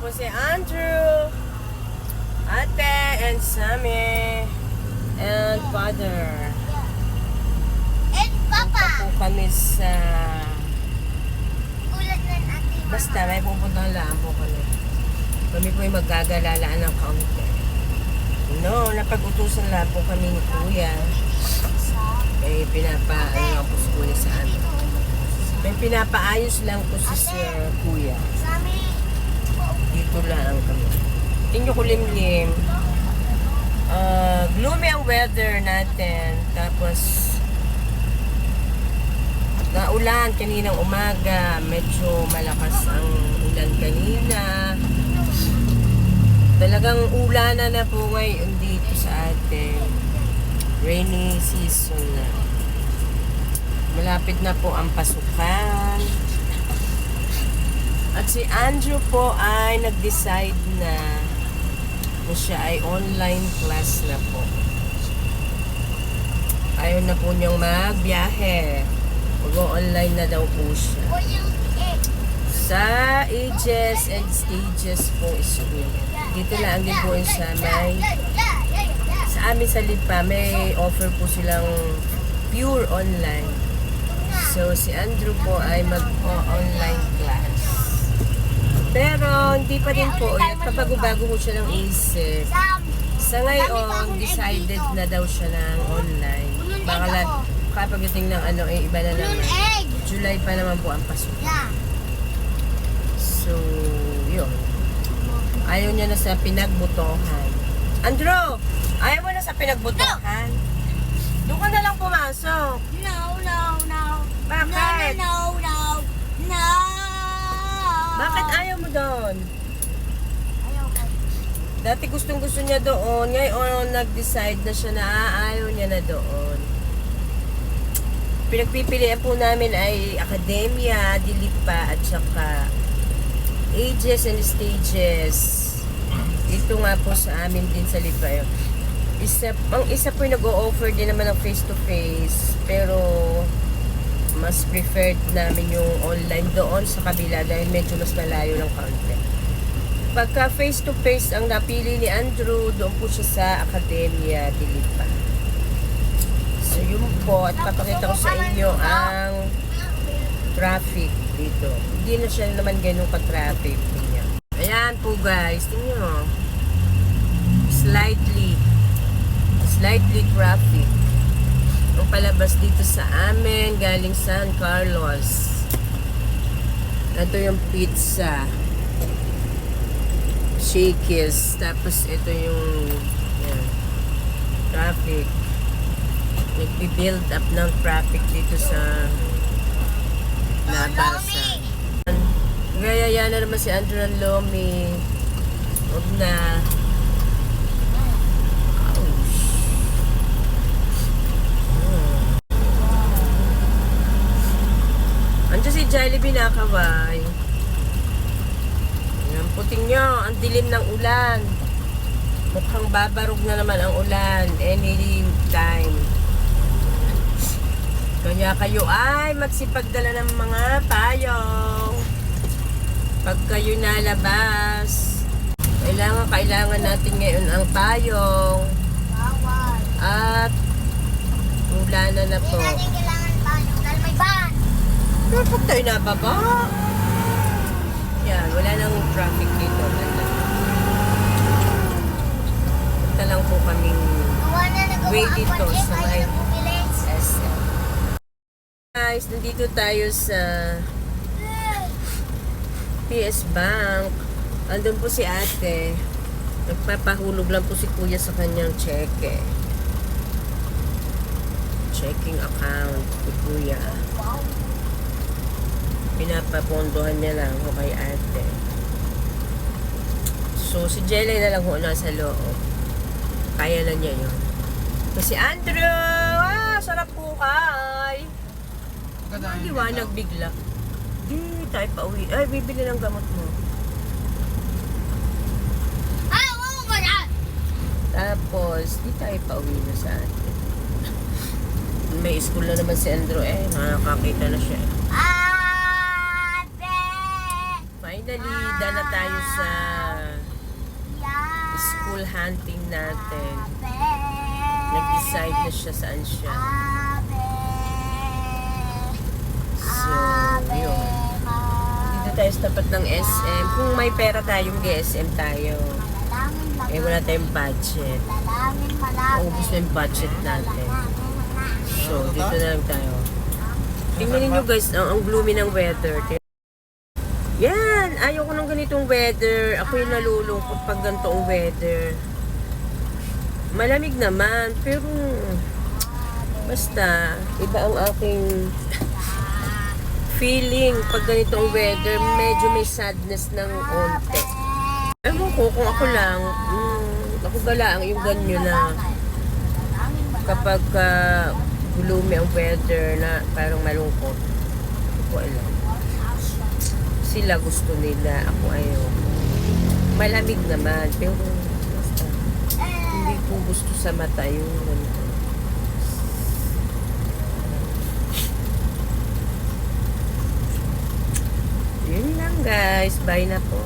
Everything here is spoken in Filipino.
po si Andrew, Ate, and Sammy, and Father. And Papa. Punta po kami sa... Ulan ng ate. Basta may pupuntahan lang po kami. Kami po yung magagalalaan ng kaunti. No, napag-utusan lang po kami ni Kuya. May pinapaano lang po si Kuya sa amin. May pinapaayos lang po si Sir Kuya. Sami. Dito lang kami. Tingnan ko limlim. Gloomy ang weather natin. Tapos, naulan kaninang umaga. Medyo malakas ang ulan kanina. Talagang ulanan na po ngayon dito sa atin. Rainy season na. Malapit na po ang pasukan. At si Andrew po ay nag-decide na siya ay online class na po. Ayaw na po niyang magbiyahe. Mag-online na daw po siya. O yung egg. Sa ages and stages po school. Dito lang din po sa may... Sa amin sa Lipa, may offer po silang pure online. So, si Andrew po ay mag-online class. Pero, hindi pa din po, kabago-bago po siya ng isip. Sa ngayon, decided na daw siya ng online. Baka lang, kapag ng ano, iba na naman. Egg. July pa naman po ang pasok. Yeah. So, yun. Ayaw niya na sa pinagbutohan. Andrew! Ayaw mo na sa pinagbutohan? Doon ka na lang pumasok. No. Bakit? No. Bakit ayaw mo doon? Ayaw ko. Dati gustong-gusto niya doon. Ngayon, nag-decide na siya na ayaw niya na doon. Pinagpipilian po namin ay Academia, Dilipa, at saka Ages and Stages. Ito nga po sa amin din sa Lipa. Ang isa po yung nag-o-offer din naman ng face-to-face. Pero mas preferred namin yung online doon sa kabila dahil medyo mas malayo ng kaunti. Pagka face-to-face ang napili ni Andrew, doon po siya sa Academia Dilipa. So yun po, at papakita ko sa inyo ang traffic dito. Hindi na siya naman ganun ka-traffic niya. Ayan po guys, tingnan nyo. Slightly traffic. Ang palabas dito sa amin, galing San Carlos. Ito yung pizza. Shakey's. Tapos ito yung yan, traffic. Nagbi-build up ng traffic dito sa Nabasa. Gaya na naman si Andrew ng Lomi. Huwag na. Andiyan si Jollibee nakaway. Ayan, puting nyo. Ang dilim ng ulan. Mukhang babarog na naman ang ulan. Any time. Kaya kayo ay magsipagdala ng mga payong. Pag kayo nalabas, kailangan natin ngayon ang payong. Bawal. At ulanan na po. Hindi natin kailangan tayo dahil may ban. Pero pag tayo nababa, yan, wala nang traffic dito. Punta lang po kaming Gawa na nagawa way ang dito pansin. sa Ayaw may na bumili. SM. Guys, nandito tayo sa PS Bank. Andun po si ate. Nagpapahulog lang po si kuya sa kanyang cheque. Checking account ni kuya. Pinapapondohan niya lang ho kay ate. So, si Jelly na lang ho nasa loob. Kaya na niya yun. So, si Andrew! Sarap po kay! Ang liwanag bigla. Di tayo pa uwi. Ay, bibili ng gamot mo. Oo ba yan? Tapos, di tayo pa uwi na sa atin. May school na naman si Andrew nakakakita na siya. Ate! Finally, dala tayo sa Yeah. school hunting natin. Abe. Nag-decide na siya saan siya. Abe. So, Abe. yun. Dito tayo sa tapat ng SM. Kung may pera tayong SM tayo. Malalangin lang. Eh, wala tayong budget. Malalangin, malapit. Maubos na yung budget natin. So, dito na lang tayo. Tingnan niyo guys, ang gloomy ng weather. Yan! Ayaw ko ng ganitong weather. Ako yung nalulungkot pag ganitong weather. Malamig naman, pero basta, iba ang aking feeling pag ganitong weather. Medyo may sadness ng onte. Ewan ko, kung ako lang, ako galaang yung ganyo na kapag gloomy ang weather na parang malungkot. Hindi ko alam. Sila gusto nila, ako ayaw. Malamig naman, pero basta, hindi ko gusto sa mata yung ganito. Yun lang guys, bye na po.